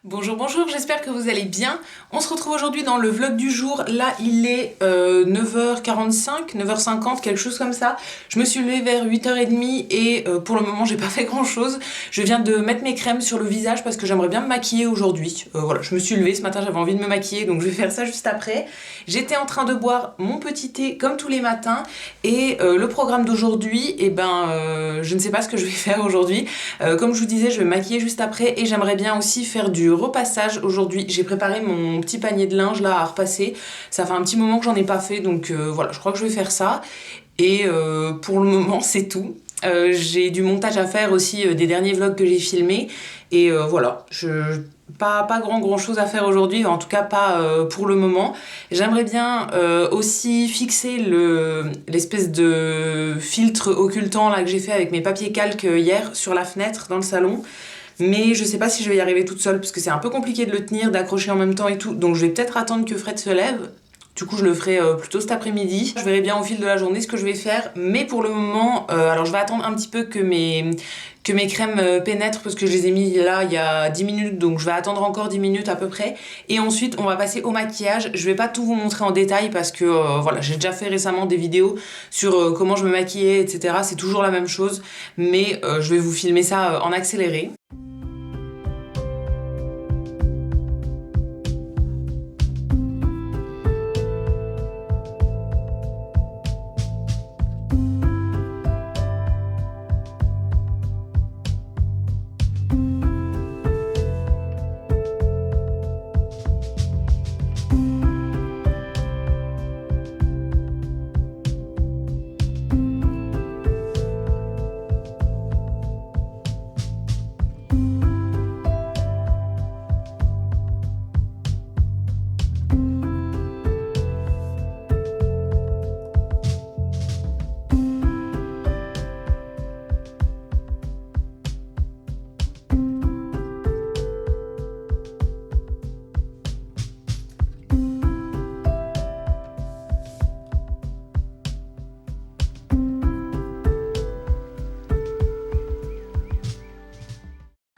Bonjour, bonjour, j'espère que vous allez bien. On se retrouve aujourd'hui dans le vlog du jour. Là, il est 9h45, 9h50, quelque chose comme ça. Je me suis levée vers 8h30 et pour le moment, j'ai pas fait grand chose. Je viens de mettre mes crèmes sur le visage parce que j'aimerais bien me maquiller aujourd'hui. Voilà, je me suis levée ce matin, j'avais envie de me maquiller, donc je vais faire ça juste après. J'étais en train de boire mon petit thé comme tous les matins et le programme d'aujourd'hui, je ne sais pas ce que je vais faire aujourd'hui. Comme je vous disais, je vais me maquiller juste après et j'aimerais bien aussi faire du repassage aujourd'hui. J'ai préparé mon petit panier de linge là à repasser. Ça fait un petit moment que j'en ai pas fait, donc voilà, je crois que je vais faire ça. Et pour le moment, c'est tout. J'ai du montage à faire aussi des derniers vlogs que j'ai filmés. Et voilà, pas grand chose à faire aujourd'hui, en tout cas pas pour le moment. J'aimerais bien aussi fixer l'espèce de filtre occultant là que j'ai fait avec mes papiers calques hier sur la fenêtre dans le salon. Mais je sais pas si je vais y arriver toute seule parce que c'est un peu compliqué de le tenir, d'accrocher en même temps et tout. Donc je vais peut-être attendre que Fred se lève. Du coup je le ferai plutôt cet après-midi. Je verrai bien au fil de la journée ce que je vais faire. Mais pour le moment, alors je vais attendre un petit peu que mes crèmes pénètrent parce que je les ai mis là il y a 10 minutes. Donc je vais attendre encore 10 minutes à peu près. Et ensuite on va passer au maquillage. Je vais pas tout vous montrer en détail parce que voilà, j'ai déjà fait récemment des vidéos sur comment je me maquillais, etc. C'est toujours la même chose. Mais je vais vous filmer ça en accéléré.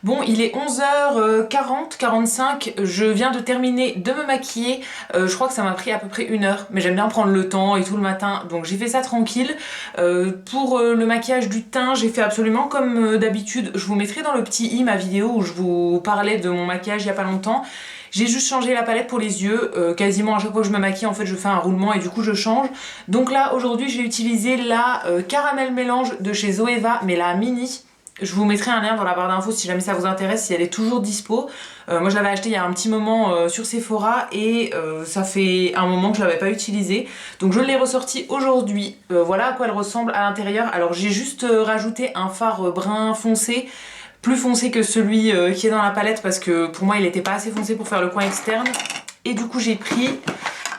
Bon, il est 11h40, 45, je viens de terminer de me maquiller, je crois que ça m'a pris à peu près 1 heure, mais j'aime bien prendre le temps et tout le matin, donc j'ai fait ça tranquille. Pour le maquillage du teint, j'ai fait absolument comme d'habitude, je vous mettrai dans le petit i ma vidéo où je vous parlais de mon maquillage il y a pas longtemps. J'ai juste changé la palette pour les yeux, quasiment à chaque fois que je me maquille en fait je fais un roulement et du coup je change. Donc là aujourd'hui j'ai utilisé la Caramel Mélange de chez Zoeva, mais la mini. Je vous mettrai un lien dans la barre d'infos si jamais ça vous intéresse, si elle est toujours dispo. Moi je l'avais acheté il y a un petit moment sur Sephora et ça fait un moment que je l'avais pas utilisée. Donc je l'ai ressortie aujourd'hui. Voilà à quoi elle ressemble à l'intérieur. Alors j'ai juste rajouté un fard brun foncé, plus foncé que celui qui est dans la palette parce que pour moi il était pas assez foncé pour faire le coin externe. Et du coup j'ai pris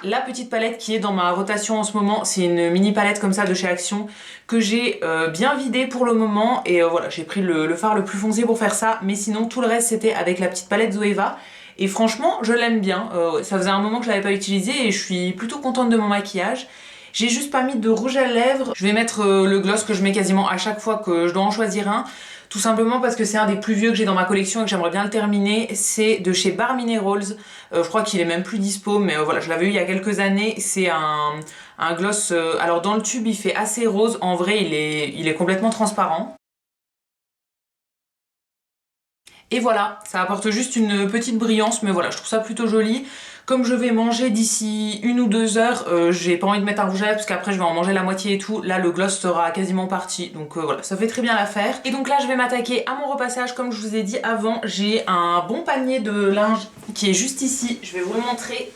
la petite palette qui est dans ma rotation en ce moment, c'est une mini palette comme ça de chez Action que j'ai bien vidée pour le moment et voilà, j'ai pris le fard le plus foncé pour faire ça, mais sinon tout le reste c'était avec la petite palette Zoeva et franchement je l'aime bien, ça faisait un moment que je l'avais pas utilisée et je suis plutôt contente de mon maquillage. J'ai juste pas mis de rouge à lèvres, je vais mettre le gloss que je mets quasiment à chaque fois que je dois en choisir un. Tout simplement parce que c'est un des plus vieux que j'ai dans ma collection et que j'aimerais bien le terminer. C'est de chez Bare Minerals. Je crois qu'il est même plus dispo, mais voilà, je l'avais eu il y a quelques années. C'est un gloss. Alors dans le tube, il fait assez rose. En vrai, il est complètement transparent. Et voilà, ça apporte juste une petite brillance, mais voilà, je trouve ça plutôt joli. Comme je vais manger d'ici 1 ou 2 heures, j'ai pas envie de mettre un rouge à lèvres parce qu'après je vais en manger la moitié et tout. Là, le gloss sera quasiment parti, donc voilà, ça fait très bien l'affaire. Et donc là, je vais m'attaquer à mon repassage. Comme je vous ai dit avant, j'ai un bon panier de linge qui est juste ici. Je vais vous le montrer.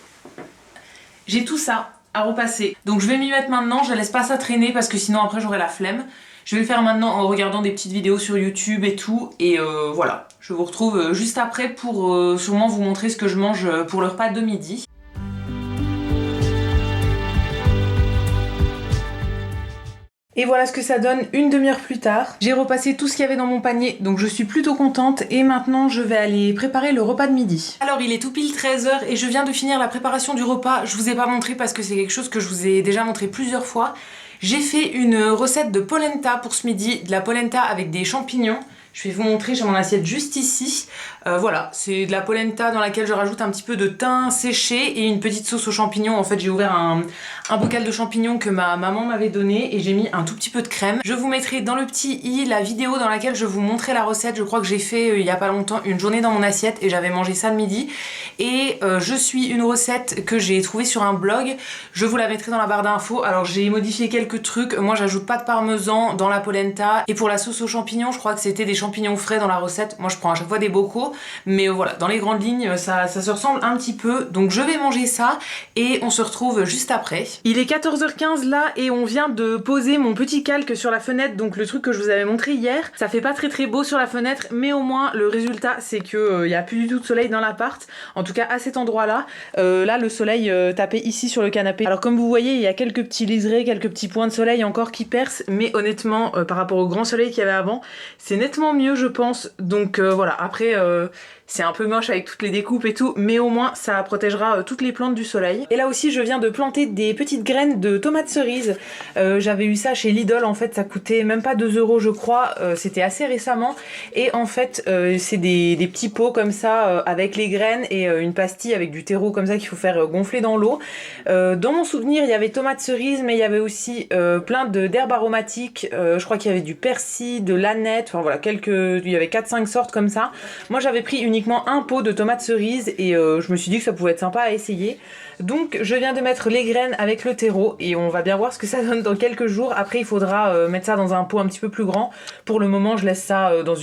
J'ai tout ça à repasser. Donc je vais m'y mettre maintenant, je laisse pas ça traîner parce que sinon après j'aurai la flemme. Je vais le faire maintenant en regardant des petites vidéos sur YouTube et tout. Et voilà, je vous retrouve juste après pour sûrement vous montrer ce que je mange pour le repas de midi. Et voilà ce que ça donne une demi-heure plus tard. J'ai repassé tout ce qu'il y avait dans mon panier, donc je suis plutôt contente. Et maintenant, je vais aller préparer le repas de midi. Alors, il est tout pile 13h et je viens de finir la préparation du repas. Je vous ai pas montré parce que c'est quelque chose que je vous ai déjà montré plusieurs fois. J'ai fait une recette de polenta pour ce midi, de la polenta avec des champignons. Je vais vous montrer, j'ai mon assiette juste ici. Voilà, c'est de la polenta dans laquelle je rajoute un petit peu de thym séché et une petite sauce aux champignons. En fait, j'ai ouvert un bocal de champignons que ma maman m'avait donné et j'ai mis un tout petit peu de crème. Je vous mettrai dans le petit i la vidéo dans laquelle je vous montrais la recette. Je crois que j'ai fait il y a pas longtemps une journée dans mon assiette et j'avais mangé ça le midi. Et je suis une recette que j'ai trouvée sur un blog. Je vous la mettrai dans la barre d'infos. Alors j'ai modifié quelques trucs. Moi, j'ajoute pas de parmesan dans la polenta. Et pour la sauce aux champignons, je crois que c'était des champignons frais dans la recette. Moi, je prends à chaque fois des bocaux. Mais voilà, dans les grandes lignes, ça se ressemble un petit peu. Donc je vais manger ça et on se retrouve juste après. Il est 14h15 là et on vient de poser mon petit calque sur la fenêtre. Donc le truc que je vous avais montré hier. Ça fait pas très beau sur la fenêtre, mais au moins le résultat c'est que y a plus du tout de soleil dans l'appart. En tout cas à cet endroit là. Là le soleil tapait ici sur le canapé. Alors comme vous voyez, il y a quelques petits liserés, quelques petits points de soleil encore qui percent. Mais honnêtement, par rapport au grand soleil qu'il y avait avant, c'est nettement mieux je pense. Donc voilà, après... c'est un peu moche avec toutes les découpes et tout, mais au moins ça protégera toutes les plantes du soleil. Et là aussi je viens de planter des petites graines de tomates cerises. J'avais eu ça chez Lidl, en fait ça coûtait même pas 2 € je crois, c'était assez récemment. Et en fait c'est des petits pots comme ça avec les graines et une pastille avec du terreau comme ça qu'il faut faire gonfler dans l'eau. Dans mon souvenir il y avait tomates cerises, mais il y avait aussi plein d'herbes aromatiques. Je crois qu'il y avait du persil, de l'aneth, enfin voilà, il y avait 4-5 sortes comme ça. Moi j'avais pris uniquement un pot de tomates cerises et je me suis dit que ça pouvait être sympa à essayer. Donc je viens de mettre les graines avec le terreau et on va bien voir ce que ça donne dans quelques jours. Après il faudra mettre ça dans un pot un petit peu plus grand. Pour le moment je laisse ça dans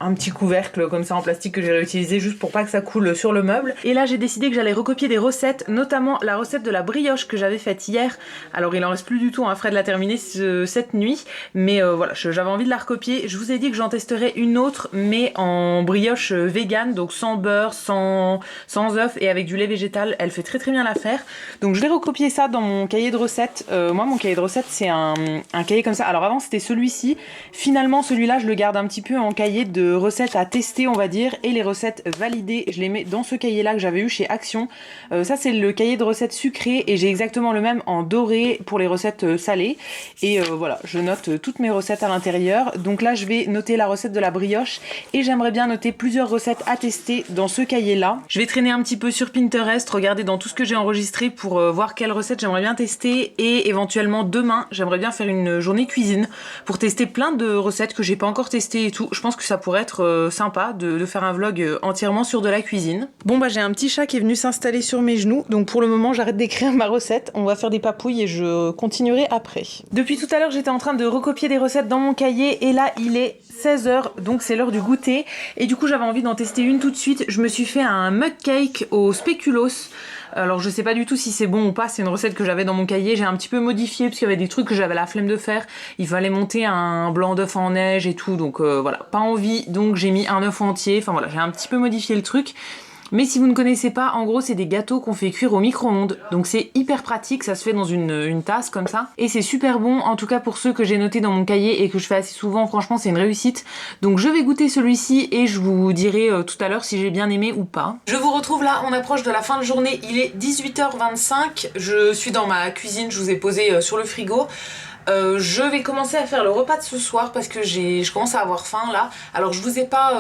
un petit couvercle comme ça en plastique que j'ai réutilisé juste pour pas que ça coule sur le meuble. Et là j'ai décidé que j'allais recopier des recettes, notamment la recette de la brioche que j'avais faite hier. Alors il en reste plus du tout, hein, Fred l'a terminée cette nuit, mais voilà, j'avais envie de la recopier. Je vous ai dit que j'en testerai une autre mais en brioche vegan, donc sans beurre, sans œufs et avec du lait végétal. Elle fait très bien l'affaire. Donc je vais recopier ça dans mon cahier de recettes. Moi mon cahier de recettes c'est un cahier comme ça. Alors avant c'était celui-ci. Finalement celui-là je le garde un petit peu en cahier de recettes à tester on va dire. Et les recettes validées je les mets dans ce cahier là que j'avais eu chez Action. Ça c'est le cahier de recettes sucrées et j'ai exactement le même en doré pour les recettes salées. Et voilà, je note toutes mes recettes à l'intérieur. Donc là je vais noter la recette de la brioche et j'aimerais bien noter plusieurs recettes à tester dans ce cahier là. Je vais traîner un petit peu sur Pinterest, regarder dans tout ce que j'ai enregistré pour voir quelles recettes j'aimerais bien tester et éventuellement demain j'aimerais bien faire une journée cuisine pour tester plein de recettes que j'ai pas encore testées et tout. Je pense que ça pourrait être sympa de faire un vlog entièrement sur de la cuisine. Bon bah j'ai un petit chat qui est venu s'installer sur mes genoux donc pour le moment j'arrête d'écrire ma recette, on va faire des papouilles et je continuerai après. Depuis tout à l'heure j'étais en train de recopier des recettes dans mon cahier et là il est 16h donc c'est l'heure du goûter et du coup j'avais envie d'en tester une tout de suite. Je me suis fait un mug cake au spéculoos. Alors je sais pas du tout si c'est bon ou pas, c'est une recette que j'avais dans mon cahier, j'ai un petit peu modifié parce qu'il y avait des trucs que j'avais la flemme de faire. Il fallait monter un blanc d'œuf en neige et tout, donc voilà, pas envie, donc j'ai mis un œuf entier, enfin voilà, j'ai un petit peu modifié le truc. Mais si vous ne connaissez pas, en gros c'est des gâteaux qu'on fait cuire au micro-ondes. Donc c'est hyper pratique, ça se fait dans une tasse comme ça. Et c'est super bon, en tout cas pour ceux que j'ai notés dans mon cahier et que je fais assez souvent, franchement c'est une réussite. Donc je vais goûter celui-ci et je vous dirai tout à l'heure si j'ai bien aimé ou pas. Je vous retrouve là, on approche de la fin de journée, il est 18h25. Je suis dans ma cuisine, je vous ai posé sur le frigo. Je vais commencer à faire le repas de ce soir parce que je commence à avoir faim là. Alors je vous ai pas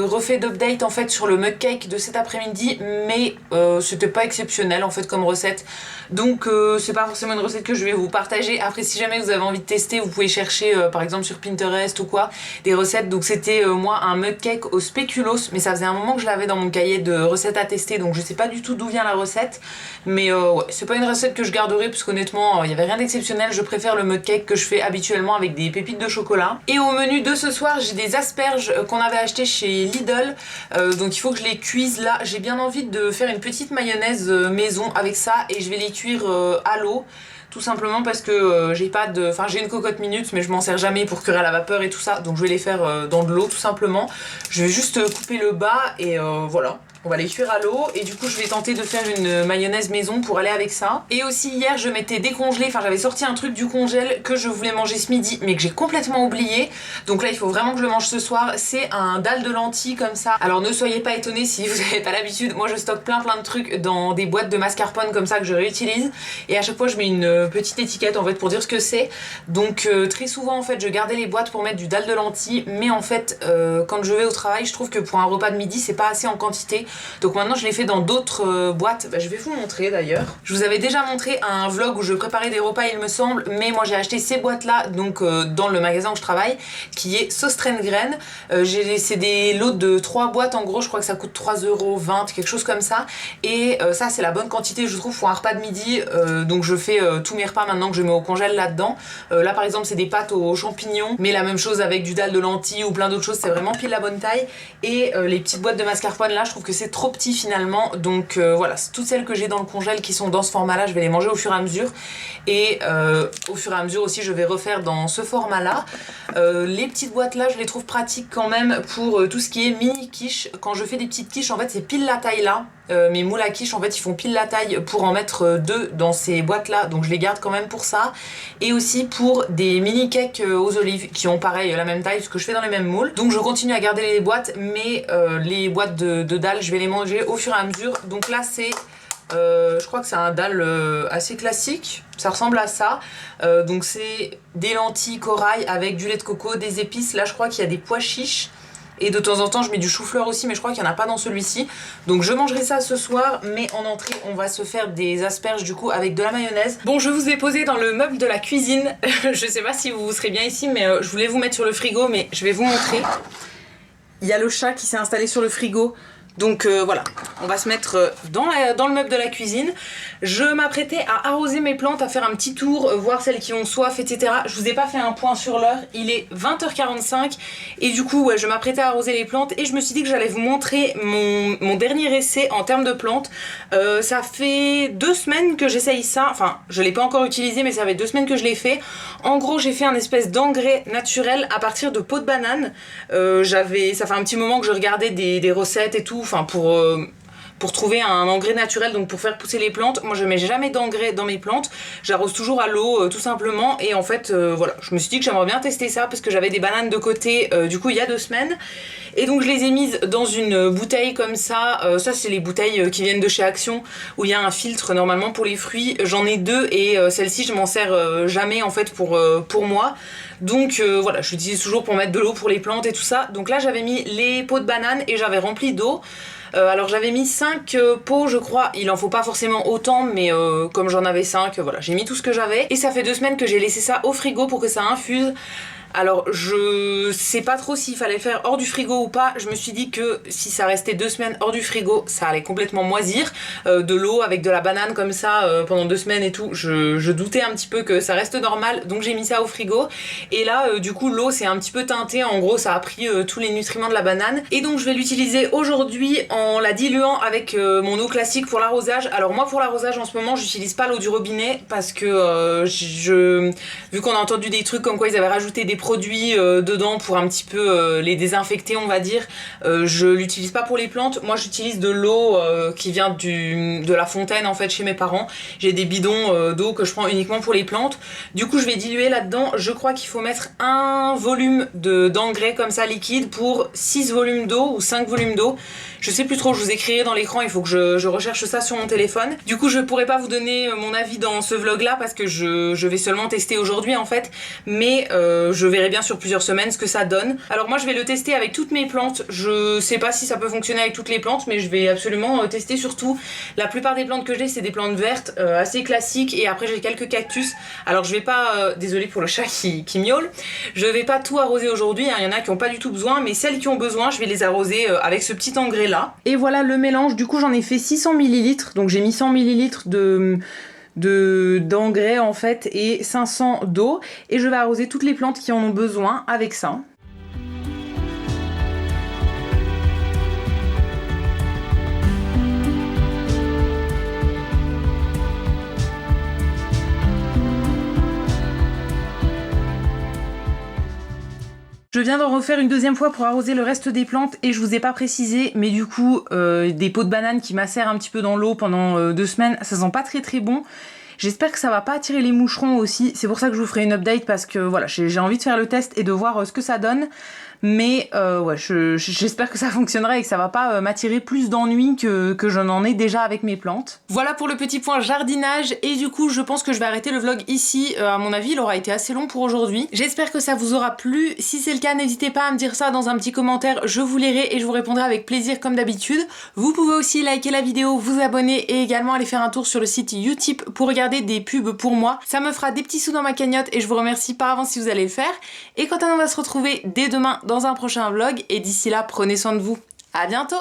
refait d'update en fait sur le mug cake de cet après-midi, mais c'était pas exceptionnel en fait comme recette. Donc c'est pas forcément une recette que je vais vous partager. Après si jamais vous avez envie de tester, vous pouvez chercher par exemple sur Pinterest ou quoi, des recettes. Donc c'était moi un mug cake au spéculoos, mais ça faisait un moment que je l'avais dans mon cahier de recettes à tester, donc je sais pas du tout d'où vient la recette. Mais ouais, c'est pas une recette que je garderai parce qu'honnêtement il y avait rien d'exceptionnel. Je préfère le mug cake que je fais habituellement avec des pépites de chocolat. Et au menu de ce soir j'ai des asperges qu'on avait achetées chez Lidl, donc il faut que je les cuise là. J'ai bien envie de faire une petite mayonnaise maison avec ça et je vais les cuire à l'eau. Tout simplement parce que j'ai pas de... Enfin j'ai une cocotte minute mais je m'en sers jamais pour cuire à la vapeur et tout ça. Donc je vais les faire dans de l'eau tout simplement. Je vais juste couper le bas et voilà. On va les cuire à l'eau et du coup je vais tenter de faire une mayonnaise maison pour aller avec ça. Et aussi hier je m'étais décongelée, enfin j'avais sorti un truc du congèle que je voulais manger ce midi mais que j'ai complètement oublié. Donc là il faut vraiment que je le mange ce soir. C'est un dalle de lentilles comme ça. Alors ne soyez pas étonnés si vous n'avez pas l'habitude. Moi je stocke plein de trucs dans des boîtes de mascarpone comme ça que je réutilise. Et à chaque fois je mets une petite étiquette en fait pour dire ce que c'est. Donc très souvent en fait je gardais les boîtes pour mettre du dalle de lentilles. Mais en fait quand je vais au travail je trouve que pour un repas de midi c'est pas assez en quantité. Donc maintenant je l'ai fait dans d'autres boîtes, je vais vous montrer d'ailleurs. Je vous avais déjà montré un vlog où je préparais des repas il me semble, mais moi j'ai acheté ces boîtes là donc dans le magasin où je travaille qui est Sostrengren. C'est des lots de 3 boîtes en gros, je crois que ça coûte 3,20 €, quelque chose comme ça. Et ça c'est la bonne quantité je trouve pour un repas de midi, donc je fais tous mes repas maintenant que je mets au congèle là-dedans. Là par exemple c'est des pâtes aux champignons, mais la même chose avec du dalle de lentilles ou plein d'autres choses, c'est vraiment pile la bonne taille. Et les petites boîtes de mascarpone là je trouve que c'est trop petit finalement, donc voilà, toutes celles que j'ai dans le congèle qui sont dans ce format là je vais les manger au fur et à mesure. Et au fur et à mesure aussi je vais refaire dans ce format là. Les petites boîtes là je les trouve pratiques quand même pour tout ce qui est mini quiche. Quand je fais des petites quiches en fait c'est pile la taille là. Mes moules à quiche en fait ils font pile la taille pour en mettre 2 dans ces boîtes là, donc je les garde quand même pour ça. Et aussi pour des mini cakes aux olives qui ont pareil la même taille parce que je fais dans les mêmes moules. Donc je continue à garder les boîtes, mais les boîtes de dalle je vais les manger au fur et à mesure. Donc là c'est je crois que c'est un dalle assez classique, ça ressemble à ça. Donc c'est des lentilles corail avec du lait de coco, des épices. Là je crois qu'il y a des pois chiches. Et de temps en temps je mets du chou-fleur aussi, mais je crois qu'il n'y en a pas dans celui-ci. Donc je mangerai ça ce soir, mais en entrée on va se faire des asperges du coup avec de la mayonnaise. Bon, je vous ai posé dans le meuble de la cuisine. Je sais pas si vous serez bien ici, mais je voulais vous mettre sur le frigo, mais je vais vous montrer. Il y a le chat qui s'est installé sur le frigo. Donc voilà, on va se mettre dans le meuble de la cuisine. Je m'apprêtais à arroser mes plantes, à faire un petit tour, voir celles qui ont soif, etc. Je vous ai pas fait un point sur l'heure, il est 20h45 et du coup ouais, je m'apprêtais à arroser les plantes et je me suis dit que j'allais vous montrer mon dernier essai en termes de plantes. Ça fait 2 semaines que j'essaye ça, enfin je l'ai pas encore utilisé mais ça fait 2 semaines que je l'ai fait. En gros j'ai fait un espèce d'engrais naturel à partir de peau de banane. Ça fait un petit moment que je regardais des recettes et tout, enfin pour trouver un engrais naturel, donc pour faire pousser les plantes. Moi je mets jamais d'engrais dans mes plantes, j'arrose toujours à l'eau tout simplement. Et en fait voilà, je me suis dit que j'aimerais bien tester ça parce que j'avais des bananes de côté du coup il y a 2 semaines. Et donc je les ai mises dans une bouteille comme ça. Ça c'est les bouteilles qui viennent de chez Action où il y a un filtre normalement pour les fruits. J'en ai 2 et celle-ci je m'en sers jamais en fait pour moi. Donc voilà, je l'utilise toujours pour mettre de l'eau pour les plantes et tout ça. Donc là j'avais mis les pots de banane et j'avais rempli d'eau. Alors j'avais mis 5 pots je crois, il en faut pas forcément autant mais comme j'en avais 5, voilà, j'ai mis tout ce que j'avais. Et ça fait 2 semaines que j'ai laissé ça au frigo pour que ça infuse. Alors je sais pas trop s'il fallait le faire hors du frigo ou pas. Je me suis dit que si ça restait 2 semaines hors du frigo ça allait complètement moisir. De l'eau avec de la banane comme ça pendant 2 semaines et tout, je doutais un petit peu que ça reste normal, donc j'ai mis ça au frigo. Et là du coup l'eau c'est un petit peu teinté, en gros ça a pris tous les nutriments de la banane. Et donc je vais l'utiliser aujourd'hui en la diluant avec mon eau classique pour l'arrosage. Alors moi pour l'arrosage en ce moment j'utilise pas l'eau du robinet parce que vu qu'on a entendu des trucs comme quoi ils avaient rajouté des produits dedans pour un petit peu les désinfecter on va dire, je l'utilise pas pour les plantes. Moi j'utilise de l'eau qui vient de la fontaine en fait chez mes parents. J'ai des bidons d'eau que je prends uniquement pour les plantes. Du coup je vais diluer là-dedans, je crois qu'il faut mettre un volume d'engrais comme ça liquide pour 6 volumes d'eau ou 5 volumes d'eau. Je sais plus trop, je vous écrirai dans l'écran, il faut que je recherche ça sur mon téléphone. Du coup je pourrais pas vous donner mon avis dans ce vlog là parce que je vais seulement tester aujourd'hui en fait, mais je verrai bien sur plusieurs semaines ce que ça donne. Alors moi je vais le tester avec toutes mes plantes, je sais pas si ça peut fonctionner avec toutes les plantes mais je vais absolument tester surtout. La plupart des plantes que j'ai c'est des plantes vertes assez classiques et après j'ai quelques cactus. Alors je vais pas, désolée pour le chat qui miaule, je vais pas tout arroser aujourd'hui, hein. Il y en a qui ont pas du tout besoin mais celles qui ont besoin je vais les arroser avec ce petit engrais là. Et voilà le mélange, du coup j'en ai fait 600 ml, donc j'ai mis 100 ml d'engrais en fait et 500 d'eau et je vais arroser toutes les plantes qui en ont besoin avec ça. Je viens d'en refaire une deuxième fois pour arroser le reste des plantes et je vous ai pas précisé, mais du coup, des pots de banane qui macèrent un petit peu dans l'eau pendant 2 semaines, ça sent pas très bon. J'espère que ça va pas attirer les moucherons aussi, c'est pour ça que je vous ferai une update parce que voilà, j'ai envie de faire le test et de voir ce que ça donne. Mais ouais, j'espère que ça fonctionnera et que ça va pas m'attirer plus d'ennuis que je n'en ai déjà avec mes plantes. Voilà pour le petit point jardinage et du coup je pense que je vais arrêter le vlog ici. À mon avis il aura été assez long pour aujourd'hui. J'espère que ça vous aura plu. Si c'est le cas, n'hésitez pas à me dire ça dans un petit commentaire, je vous lirai et je vous répondrai avec plaisir comme d'habitude. Vous pouvez aussi liker la vidéo, vous abonner et également aller faire un tour sur le site Utip pour regarder des pubs pour moi. Ça me fera des petits sous dans ma cagnotte et je vous remercie par avance si vous allez le faire. Et quant à nous, on va se retrouver dès demain dans un prochain vlog et d'ici là, prenez soin de vous. À bientôt!